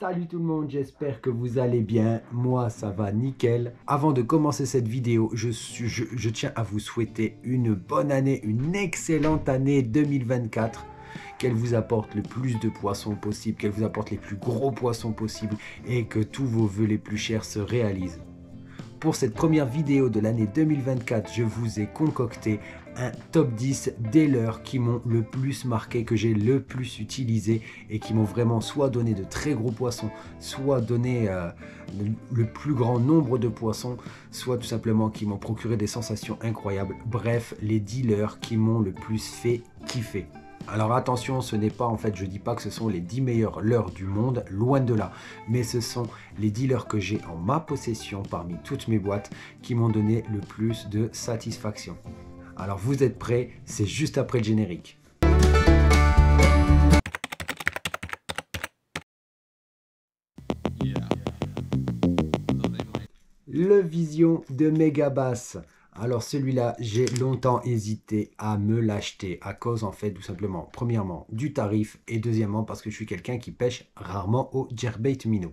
Salut tout le monde, j'espère que vous allez bien. Moi, ça va nickel. Avant de commencer cette vidéo, je tiens à vous souhaiter une bonne année, une excellente année 2024. Qu'elle vous apporte le plus de poissons possible, qu'elle vous apporte les plus gros poissons possibles et que tous vos vœux les plus chers se réalisent. Pour cette première vidéo de l'année 2024, je vous ai concocté un top 10 des leurres qui m'ont le plus marqué, que j'ai le plus utilisé et qui m'ont vraiment soit donné de très gros poissons, soit donné le plus grand nombre de poissons, soit tout simplement qui m'ont procuré des sensations incroyables. Bref, les 10 leurres qui m'ont le plus fait kiffer. Alors attention, ce n'est pas, en fait, je dis pas que ce sont les 10 meilleurs leurres du monde, loin de là, mais ce sont les 10 leurres que j'ai en ma possession parmi toutes mes boîtes qui m'ont donné le plus de satisfaction. Alors vous êtes prêts? C'est juste après le générique. Le Vision de Megabass. Alors celui-là, j'ai longtemps hésité à me l'acheter à cause en fait tout simplement, premièrement, du tarif et deuxièmement parce que je suis quelqu'un qui pêche rarement au jerkbait minnow.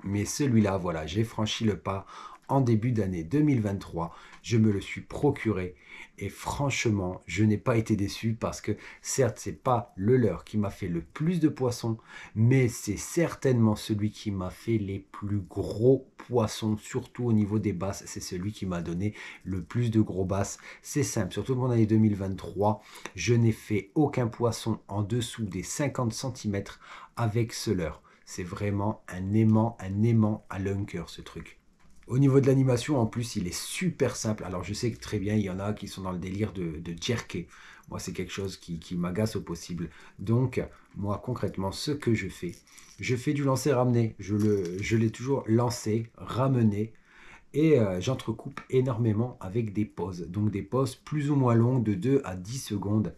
Mais celui-là, voilà, j'ai franchi le pas en début d'année 2023. Je me le suis procuré et franchement, je n'ai pas été déçu parce que certes, c'est pas le leurre qui m'a fait le plus de poissons, mais c'est certainement celui qui m'a fait les plus gros poissons, surtout au niveau des basses. C'est celui qui m'a donné le plus de gros basses. C'est simple, surtout mon année 2023, je n'ai fait aucun poisson en dessous des 50 cm avec ce leurre. C'est vraiment un aimant à lunker ce truc. Au niveau de l'animation, en plus, il est super simple. Alors, je sais que très bien, il y en a qui sont dans le délire de jerker. Moi, c'est quelque chose qui m'agace au possible. Donc, moi, concrètement, ce que je fais du lancer-ramener. Je l'ai toujours lancé, ramené. Et j'entrecoupe énormément avec des pauses. Donc, des pauses plus ou moins longues de 2 à 10 secondes.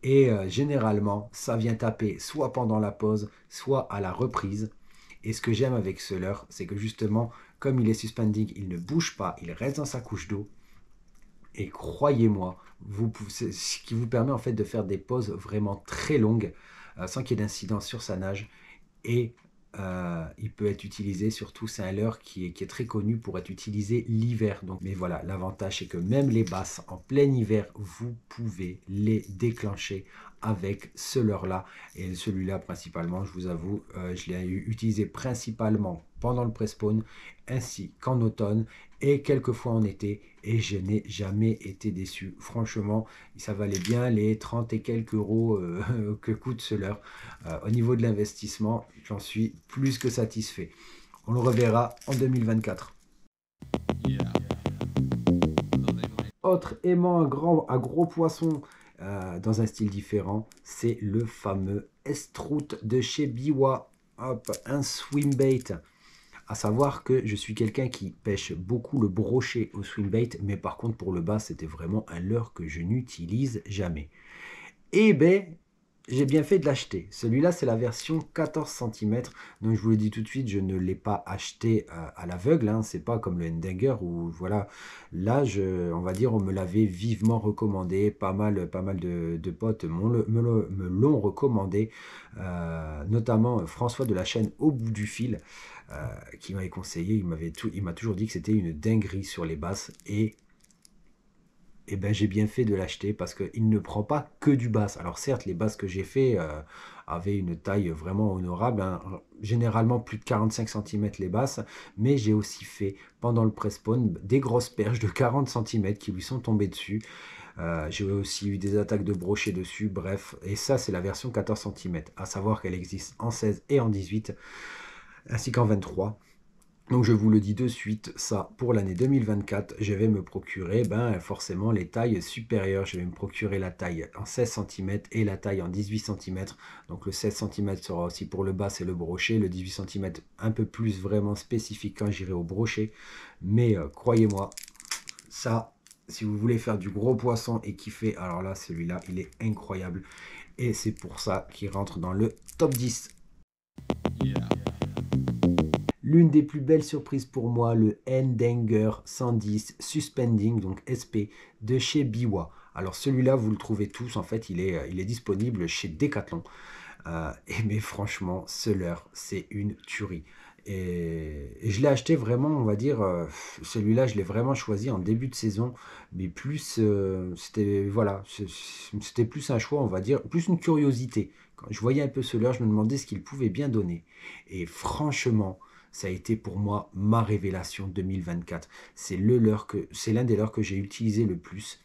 Et généralement, ça vient taper soit pendant la pause, soit à la reprise. Et ce que j'aime avec ce leurre, c'est que justement, comme il est suspending, il ne bouge pas, il reste dans sa couche d'eau. Et croyez-moi, c'est ce qui vous permet en fait de faire des pauses vraiment très longues, sans qu'il y ait d'incidence sur sa nage. Et il peut être utilisé, surtout c'est un leurre qui est très connu pour être utilisé l'hiver. Donc, mais voilà, l'avantage c'est que même les basses en plein hiver, vous pouvez les déclencher avec ce leurre-là. Et celui-là principalement, je vous avoue, je l'ai utilisé principalement pendant le pré-spawn, ainsi qu'en automne et quelques fois en été. Et je n'ai jamais été déçu. Franchement, ça valait bien les 30 et quelques euros que coûte ce leurre. Au niveau de l'investissement, j'en suis plus que satisfait. On le reverra en 2024. Autre aimant à gros poissons dans un style différent, c'est le fameux Estrout de chez Biwa. Hop, un swimbait. À savoir que je suis quelqu'un qui pêche beaucoup le brochet au swimbait, mais par contre pour le bas, c'était vraiment un leurre que je n'utilise jamais. Et ben, j'ai bien fait de l'acheter. Celui-là, c'est la version 14 cm. Donc, je vous le dis tout de suite, je ne l'ai pas acheté à l'aveugle. Hein. C'est pas comme le Endanger où, voilà, là, on va dire, on me l'avait vivement recommandé. Pas mal de potes me l'ont recommandé. Notamment François de la chaîne Au bout du fil, qui m'avait conseillé. Il m'a toujours dit que c'était une dinguerie sur les basses. Et ben, j'ai bien fait de l'acheter parce qu'il ne prend pas que du bass. Alors certes, les basses que j'ai fait avaient une taille vraiment honorable, hein. Généralement plus de 45 cm les basses, mais j'ai aussi fait pendant le pré-spawn des grosses perches de 40 cm qui lui sont tombées dessus. J'ai aussi eu des attaques de brochet dessus, bref. Et ça, c'est la version 14 cm, à savoir qu'elle existe en 16 et en 18, ainsi qu'en 23. Donc je vous le dis de suite, ça pour l'année 2024, je vais me procurer forcément les tailles supérieures. Je vais me procurer la taille en 16 cm et la taille en 18 cm. Donc le 16 cm sera aussi pour le bas et le brochet. Le 18 cm un peu plus vraiment spécifique quand j'irai au brochet. Mais croyez-moi, ça, si vous voulez faire du gros poisson et kiffer, alors là celui-là il est incroyable. Et c'est pour ça qu'il rentre dans le top 10. L'une des plus belles surprises pour moi, le Endanger 110 Suspending, donc SP, de chez Biwa. Alors celui-là, vous le trouvez tous, en fait, il est disponible chez Decathlon. Mais franchement, ce leurre, c'est une tuerie. Et je l'ai acheté vraiment, on va dire, celui-là, je l'ai vraiment choisi en début de saison, mais plus, c'était, voilà, c'était plus un choix, on va dire, plus une curiosité. Quand je voyais un peu ce leurre, je me demandais ce qu'il pouvait bien donner. Et franchement, ça a été pour moi ma révélation 2024. C'est l'un des leurres que j'ai utilisé le plus.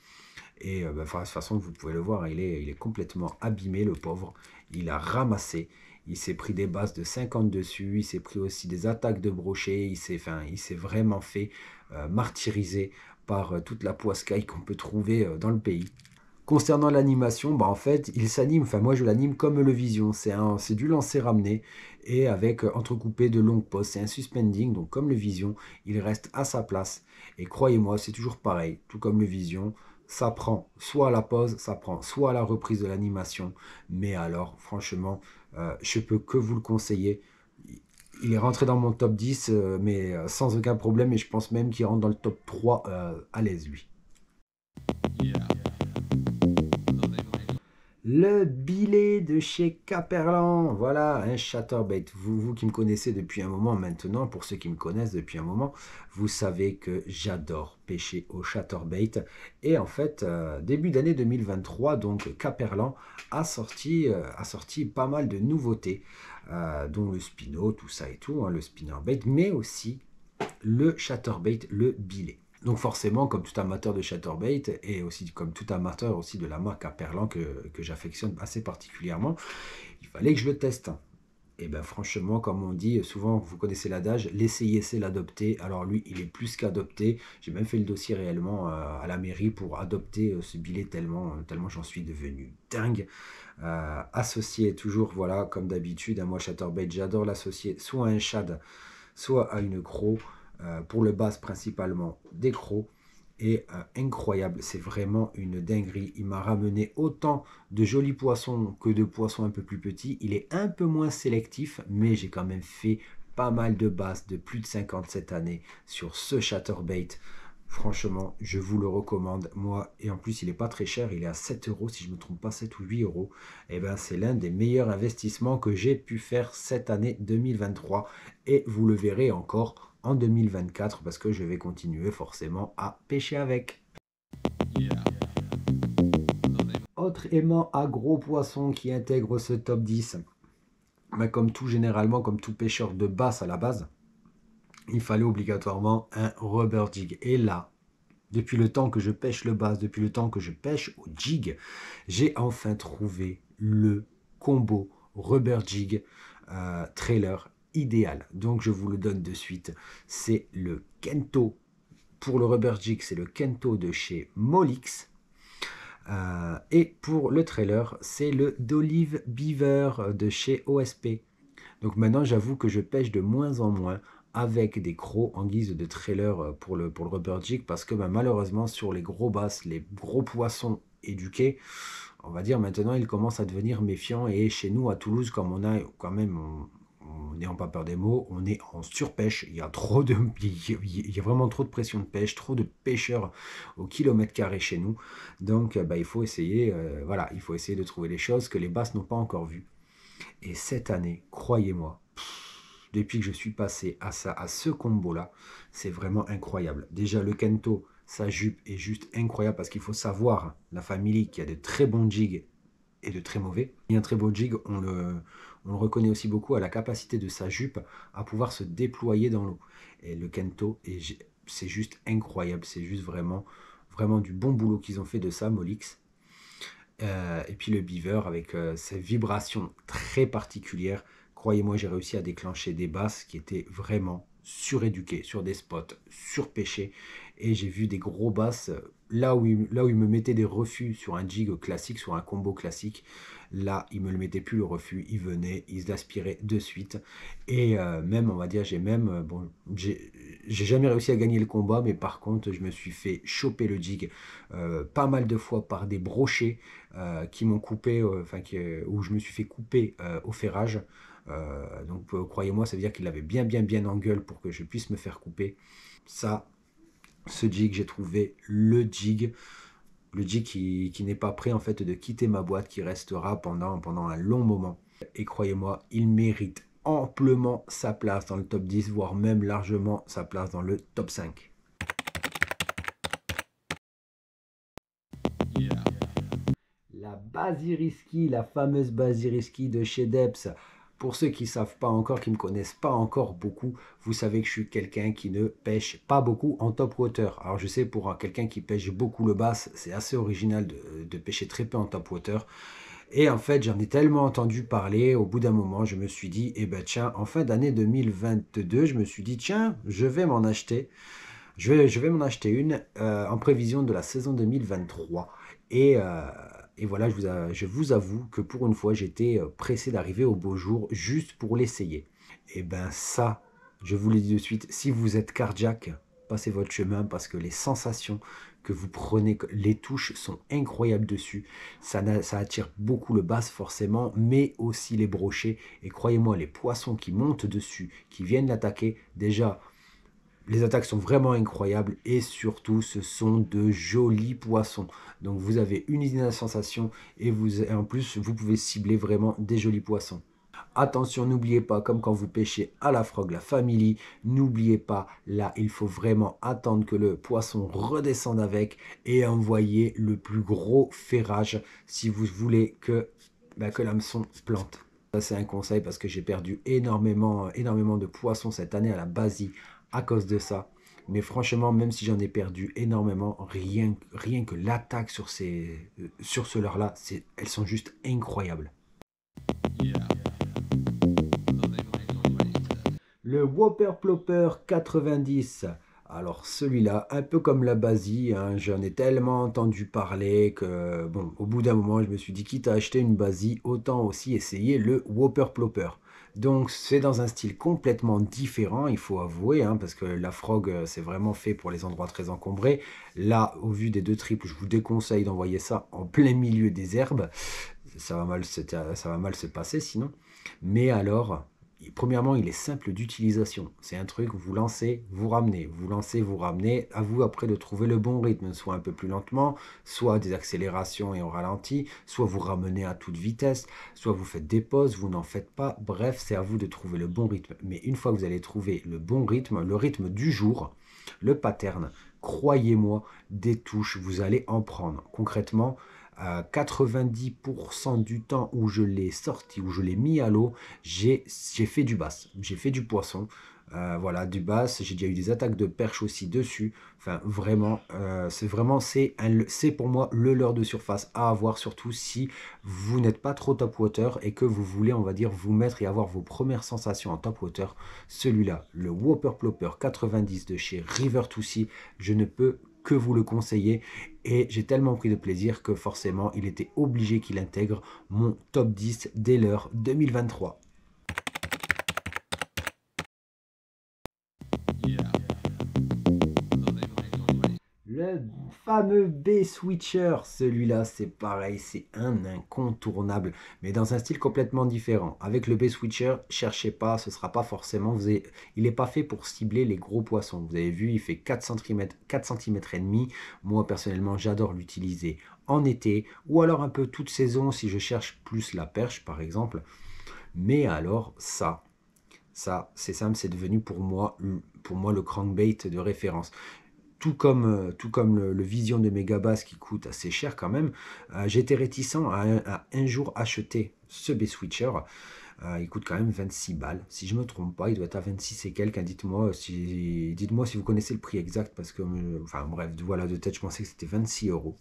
Et de toute façon, vous pouvez le voir, il est complètement abîmé, le pauvre. Il a ramassé. Il s'est pris des bases de 50 dessus. Il s'est pris aussi des attaques de brochet. Il s'est vraiment fait martyriser par toute la poiscaille qu'on peut trouver dans le pays. Concernant l'animation, bah en fait, il s'anime, enfin moi je l'anime comme le Vision, c'est du lancer-ramener et avec entrecoupé de longues pauses, c'est un suspending, donc comme le Vision, il reste à sa place. Et croyez-moi, c'est toujours pareil, tout comme le Vision, ça prend soit à la pause, ça prend soit à la reprise de l'animation, mais alors franchement, je peux que vous le conseiller. Il est rentré dans mon top 10, mais sans aucun problème, et je pense même qu'il rentre dans le top 3 à l'aise, lui. Le billet de chez Caperlan, voilà, un chatterbait. Vous qui me connaissez depuis un moment maintenant, pour ceux qui me connaissent depuis un moment, vous savez que j'adore pêcher au chatterbait. Et en fait, début d'année 2023, donc Caperlan a sorti pas mal de nouveautés, dont le spino, tout ça et tout, hein, le spinnerbait, mais aussi le chatterbait, le billet. Donc forcément, comme tout amateur de chatterbait et aussi comme tout amateur aussi de la marque Aperlan que j'affectionne assez particulièrement, il fallait que je le teste. Et bien franchement, comme on dit souvent, vous connaissez l'adage, l'essayer c'est l'adopter. Alors lui, il est plus qu'adopté. J'ai même fait le dossier réellement à la mairie pour adopter ce billet tellement j'en suis devenu dingue. Associé toujours, voilà, comme d'habitude, à moi chatterbait, j'adore l'associer soit à un shad, soit à une croc, pour le bass principalement des crocs. Et incroyable, c'est vraiment une dinguerie. Il m'a ramené autant de jolis poissons que de poissons un peu plus petits. Il est un peu moins sélectif, mais j'ai quand même fait pas mal de basses de plus de 50 cette année sur ce chatterbait. Franchement, je vous le recommande, moi, et en plus il n'est pas très cher, il est à 7 euros si je ne me trompe pas, 7 ou 8 euros. Et bien c'est l'un des meilleurs investissements que j'ai pu faire cette année 2023 et vous le verrez encore en 2024 parce que je vais continuer forcément à pêcher avec. Autre aimant à gros poissons qui intègre ce top 10, mais comme tout généralement, comme tout pêcheur de basse à la base, il fallait obligatoirement un rubber jig. Et là, depuis le temps que je pêche le bass, depuis le temps que je pêche au jig, j'ai enfin trouvé le combo rubber jig trailer idéal. Donc je vous le donne de suite. C'est le Kento. Pour le rubber jig, c'est le Kento de chez Molix. Et pour le trailer, c'est le d'Olive Beaver de chez OSP. Donc maintenant, j'avoue que je pêche de moins en moins avec des crocs en guise de trailer pour le rubber jig parce que malheureusement, sur les gros basses, les gros poissons éduqués, on va dire maintenant, ils commencent à devenir méfiants. Et chez nous, à Toulouse, comme on a quand même, on n'ayant pas peur des mots, on est en surpêche. Il y a vraiment trop de pression de pêche, trop de pêcheurs au kilomètre carré chez nous. Donc, il faut essayer, voilà, il faut essayer de trouver les choses que les basses n'ont pas encore vues. Et cette année, croyez-moi, depuis que je suis passé à ce combo-là, c'est vraiment incroyable. Déjà, le Kento, sa jupe est juste incroyable parce qu'il faut savoir, la famille, qui a de très bons jigs et de très mauvais. Et un très beau jig, on le reconnaît aussi beaucoup à la capacité de sa jupe à pouvoir se déployer dans l'eau. Et le Kento, c'est juste incroyable. C'est juste vraiment du bon boulot qu'ils ont fait de ça, Molix. Et puis le beaver avec ses vibrations très particulières. Croyez-moi, j'ai réussi à déclencher des basses qui étaient vraiment suréduquées sur des spots, surpêchés. Et j'ai vu des gros basses là où il me mettait des refus sur un jig classique, sur un combo classique. Là, il me le mettait plus le refus, il venait, il se l'aspirait de suite. Et même, on va dire, j'ai jamais réussi à gagner le combat, mais par contre, je me suis fait choper le jig pas mal de fois par des brochets qui m'ont coupé, où je me suis fait couper au ferrage. Donc croyez-moi, ça veut dire qu'il avait bien en gueule pour que je puisse me faire couper. Ça, ce jig, j'ai trouvé le jig qui n'est pas prêt en fait de quitter ma boîte, qui restera pendant un long moment. Et croyez-moi, il mérite amplement sa place dans le top 10, voire même largement sa place dans le top 5. La Basiliski, la fameuse Basiliski de chez Depps. Pour ceux qui ne savent pas encore, qui ne me connaissent pas encore beaucoup, vous savez que je suis quelqu'un qui ne pêche pas beaucoup en top water. Alors je sais, pour quelqu'un qui pêche beaucoup le bass, c'est assez original de pêcher très peu en top water. Et en fait, j'en ai tellement entendu parler, au bout d'un moment, je me suis dit, eh ben tiens, en fin d'année 2022, je me suis dit, tiens, je vais m'en acheter. Je vais m'en acheter une en prévision de la saison 2023. Et voilà, je vous avoue que pour une fois, j'étais pressé d'arriver au beau jour juste pour l'essayer. Et ben ça, je vous le dis de suite, si vous êtes cardiaque, passez votre chemin parce que les sensations que vous prenez, les touches sont incroyables dessus. Ça attire beaucoup le bass forcément, mais aussi les brochets. Et croyez-moi, les poissons qui montent dessus, qui viennent l'attaquer, déjà, les attaques sont vraiment incroyables et surtout ce sont de jolis poissons. Donc vous avez une idée de la sensation et en plus vous pouvez cibler vraiment des jolis poissons. Attention, n'oubliez pas, comme quand vous pêchez à la Frog, la Family, n'oubliez pas, là il faut vraiment attendre que le poisson redescende avec et envoyer le plus gros ferrage si vous voulez que l'hameçon plante. Ça c'est un conseil parce que j'ai perdu énormément de poissons cette année à la Basie à cause de ça. Mais franchement, même si j'en ai perdu énormément, rien que l'attaque sur ce leurre-là, elles sont juste incroyables. Le Whopper Plopper 90. Alors celui-là, un peu comme la Basie, hein, j'en ai tellement entendu parler que, bon, au bout d'un moment, je me suis dit, quitte à acheter une Basie, autant aussi essayer le Whopper Plopper. Donc c'est dans un style complètement différent, il faut avouer, hein, parce que la Frog, c'est vraiment fait pour les endroits très encombrés. Là, au vu des deux triples, je vous déconseille d'envoyer ça en plein milieu des herbes. Ça va mal se passer sinon. Mais alors, premièrement, il est simple d'utilisation. C'est un truc, vous lancez, vous ramenez. Vous lancez, vous ramenez. À vous après de trouver le bon rythme, soit un peu plus lentement, soit des accélérations et on ralentit, soit vous ramenez à toute vitesse, soit vous faites des pauses, vous n'en faites pas. Bref, c'est à vous de trouver le bon rythme. Mais une fois que vous allez trouver le bon rythme, le rythme du jour, le pattern, croyez-moi, des touches, vous allez en prendre. Concrètement, 90% du temps où je l'ai sorti, où je l'ai mis à l'eau, j'ai fait du bass, j'ai fait du poisson, voilà, du bass, j'ai déjà eu des attaques de perche aussi dessus, enfin vraiment, c'est pour moi le leurre de surface à avoir, surtout si vous n'êtes pas trop top water et que vous voulez, on va dire, vous mettre et avoir vos premières sensations en top water. Celui-là, le Whopper Plopper 90 de chez River to Sea, je ne peux que vous le conseiller et j'ai tellement pris de plaisir que forcément il était obligé qu'il intègre mon top 10 dès l'heure 2023. Le fameux B-Switcher, celui-là c'est pareil, c'est un incontournable, mais dans un style complètement différent. Avec le B-Switcher, cherchez pas, ce sera pas forcément, il n'est pas fait pour cibler les gros poissons. Vous avez vu, il fait 4 cm, 4 cm et demi. Moi personnellement, j'adore l'utiliser en été, ou alors un peu toute saison si je cherche plus la perche par exemple. Mais alors c'est simple, c'est devenu pour moi le crankbait de référence. Tout comme le Vision de Megabass qui coûte assez cher quand même, j'étais réticent à un jour acheter ce B-Switcher. Il coûte quand même 26 balles. Si je ne me trompe pas, il doit être à 26 et quelques. Dites-moi si vous connaissez le prix exact parce que, enfin bref, voilà, de tête, je pensais que c'était 26 euros.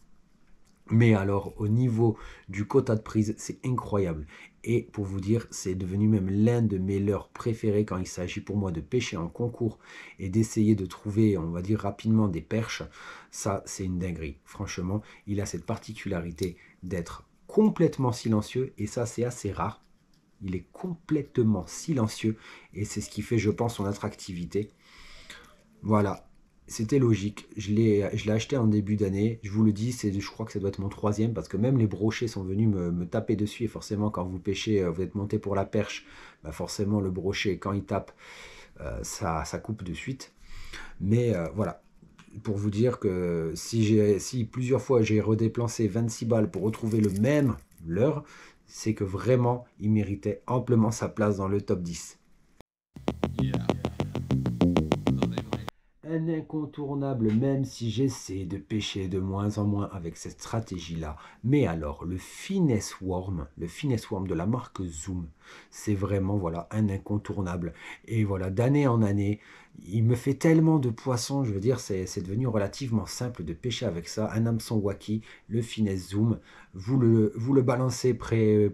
Mais alors, au niveau du quota de prise, c'est incroyable. Et pour vous dire, c'est devenu même l'un de mes leurres préférés quand il s'agit pour moi de pêcher en concours et d'essayer de trouver, on va dire, rapidement des perches. Ça, c'est une dinguerie. Franchement, il a cette particularité d'être complètement silencieux et ça, c'est assez rare. Il est complètement silencieux et c'est ce qui fait, je pense, son attractivité. Voilà, c'était logique. Je l'ai acheté en début d'année. Je vous le dis, je crois que ça doit être mon troisième parce que même les brochets sont venus me taper dessus. Et forcément, quand vous pêchez, vous êtes monté pour la perche, bah forcément, le brochet, quand il tape, ça coupe de suite. Mais voilà, pour vous dire que si plusieurs fois j'ai redépensé 26 balles pour retrouver le même leurre, c'est que vraiment, il méritait amplement sa place dans le top 10. Un incontournable, même si j'essaie de pêcher de moins en moins avec cette stratégie-là. Mais alors, le Finesse Worm de la marque Zoom, c'est vraiment voilà, un incontournable. Et voilà, d'année en année, il me fait tellement de poissons, je veux dire, c'est devenu relativement simple de pêcher avec ça. Un hameçon wacky, le Finesse Zoom, vous le balancez près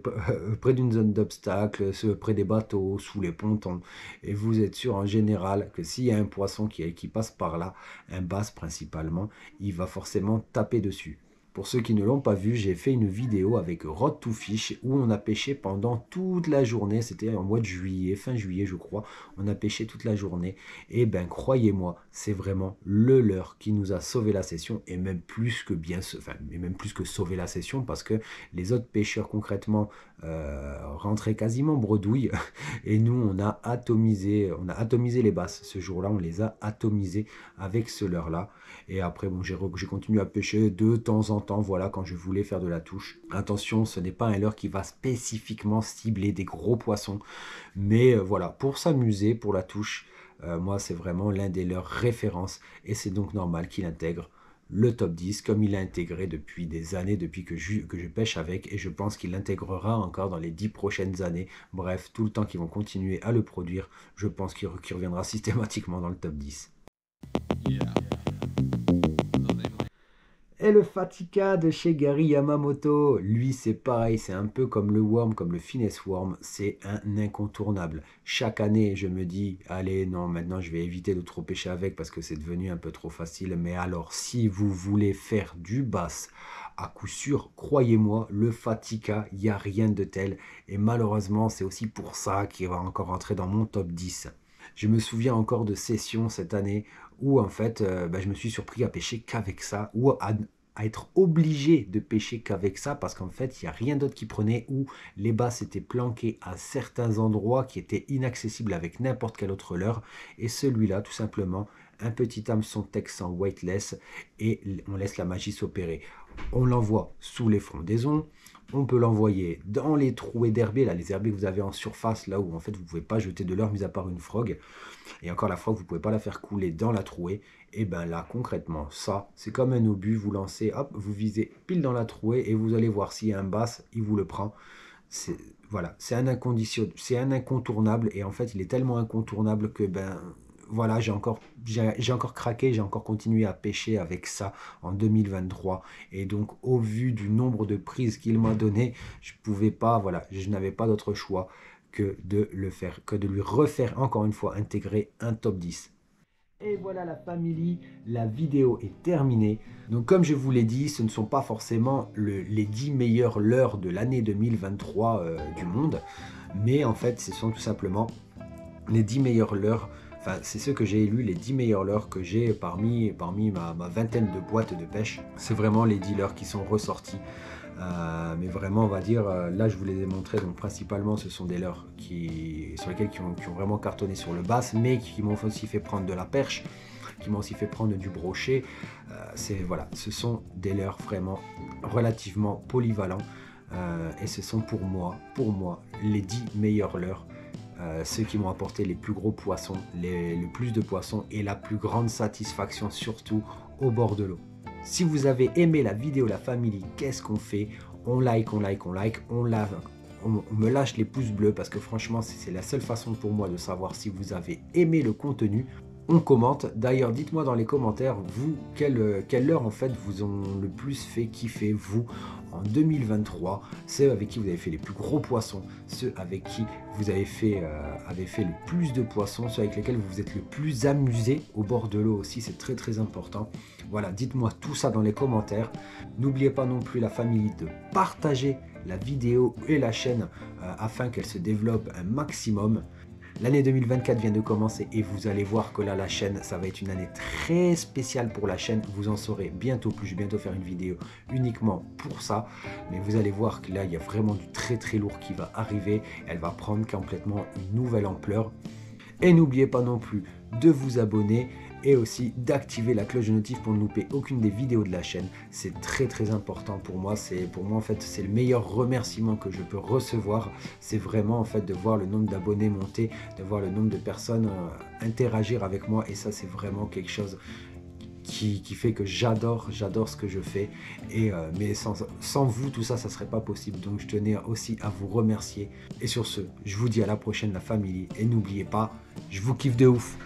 d'une zone d'obstacle, près des bateaux, sous les pontons, et vous êtes sûr en général que s'il y a un poisson qui passe par là, un bass principalement, il va forcément taper dessus. Pour ceux qui ne l'ont pas vu, j'ai fait une vidéo avec Rod to Fish où on a pêché pendant toute la journée. C'était en mois de juillet, fin juillet je crois. On a pêché toute la journée. Et ben croyez-moi, c'est vraiment le leurre qui nous a sauvé la session et même plus que même plus que sauver la session parce que les autres pêcheurs concrètement rentraient quasiment bredouille et nous on a atomisé les basses. Ce jour-là, on les a atomisés avec ce leurre-là. Et après, bon, j'ai continué à pêcher de temps en temps, voilà, quand je voulais faire de la touche. Attention, ce n'est pas un leurre qui va spécifiquement cibler des gros poissons. Mais voilà, pour s'amuser, pour la touche, moi, c'est vraiment l'un des leurres références. Et c'est donc normal qu'il intègre le top 10, comme il l'a intégré depuis des années, depuis que je pêche avec. Et je pense qu'il l'intégrera encore dans les 10 prochaines années. Bref, tout le temps qu'ils vont continuer à le produire, je pense qu'il reviendra systématiquement dans le top 10. Et le Fatica de chez Gary Yamamoto, lui c'est pareil, c'est un peu comme le Worm, comme le Finesse Worm, c'est un incontournable. Chaque année je me dis, allez non maintenant je vais éviter de trop pêcher avec parce que c'est devenu un peu trop facile. Mais alors si vous voulez faire du bass, à coup sûr, croyez-moi, le Fatica, il n'y a rien de tel. Et malheureusement c'est aussi pour ça qu'il va encore entrer dans mon top 10. Je me souviens encore de sessions cette année où en fait je me suis surpris à pêcher qu'avec ça ou à être obligé de pêcher qu'avec ça parce qu'en fait il n'y a rien d'autre qui prenait, ou les basses étaient planquées à certains endroits qui étaient inaccessibles avec n'importe quel autre leurre. Et celui-là tout simplement, un petit hameçon texan weightless et on laisse la magie s'opérer. On l'envoie sous les frondaisons, on peut l'envoyer dans les trouées d'herbiers, là, les herbiers que vous avez en surface, là où en fait vous ne pouvez pas jeter de leurre mis à part une frog. Et encore la frog, vous ne pouvez pas la faire couler dans la trouée. Et bien là, concrètement, ça, c'est comme un obus, vous lancez, hop, vous visez pile dans la trouée et vous allez voir s'il y a un bass, il vous le prend. Voilà, c'est un incontournable et en fait, il est tellement incontournable que voilà, j'ai encore craqué, j'ai encore continué à pêcher avec ça en 2023. Et donc, au vu du nombre de prises qu'il m'a donné, je pouvais pas, voilà, je n'avais pas d'autre choix que de lui refaire encore une fois intégrer un top 10. Et voilà la famille, la vidéo est terminée. Donc comme je vous l'ai dit, ce ne sont pas forcément les 10 meilleurs leurres de l'année 2023 du monde, mais en fait ce sont tout simplement les 10 meilleurs leurres. Enfin, c'est ceux que j'ai élus, les 10 meilleurs leurres que j'ai parmi ma vingtaine de boîtes de pêche. C'est vraiment les 10 leurres qui sont ressortis. Mais vraiment, on va dire, là je vous les ai montrés, donc principalement ce sont des leurres sur lesquels qui ont vraiment cartonné sur le bass, mais qui m'ont aussi fait prendre de la perche, qui m'ont aussi fait prendre du brochet. Voilà, ce sont des leurres vraiment relativement polyvalents, et ce sont pour moi, les 10 meilleurs leurres. Ceux qui m'ont apporté les plus gros poissons, le plus de poissons et la plus grande satisfaction, surtout au bord de l'eau. Si vous avez aimé la vidéo la famille, qu'est-ce qu'on fait? On like, on me lâche les pouces bleus parce que franchement c'est la seule façon pour moi de savoir si vous avez aimé le contenu. On commente. D'ailleurs, dites-moi dans les commentaires, vous, quelle leurre en fait vous ont le plus fait kiffer, vous, en 2023. Ceux avec qui vous avez fait les plus gros poissons, ceux avec qui vous avez fait le plus de poissons, ceux avec lesquels vous vous êtes le plus amusé au bord de l'eau aussi, c'est très très important. Voilà, dites-moi tout ça dans les commentaires. N'oubliez pas non plus la famille de partager la vidéo et la chaîne afin qu'elle se développe un maximum. L'année 2024 vient de commencer et vous allez voir que là, la chaîne, ça va être une année très spéciale pour la chaîne. Vous en saurez bientôt plus. Je vais bientôt faire une vidéo uniquement pour ça. Mais vous allez voir que là, il y a vraiment du très très lourd qui va arriver. Elle va prendre complètement une nouvelle ampleur. Et n'oubliez pas non plus de vous abonner et aussi d'activer la cloche de notif pour ne louper aucune des vidéos de la chaîne. C'est très important pour moi. Pour moi en fait c'est le meilleur remerciement que je peux recevoir. C'est vraiment en fait de voir le nombre d'abonnés monter, de voir le nombre de personnes interagir avec moi, et ça c'est vraiment quelque chose qui fait que j'adore ce que je fais, et mais sans vous tout ça serait pas possible. Donc je tenais aussi à vous remercier, et sur ce je vous dis à la prochaine la famille, et n'oubliez pas, je vous kiffe de ouf.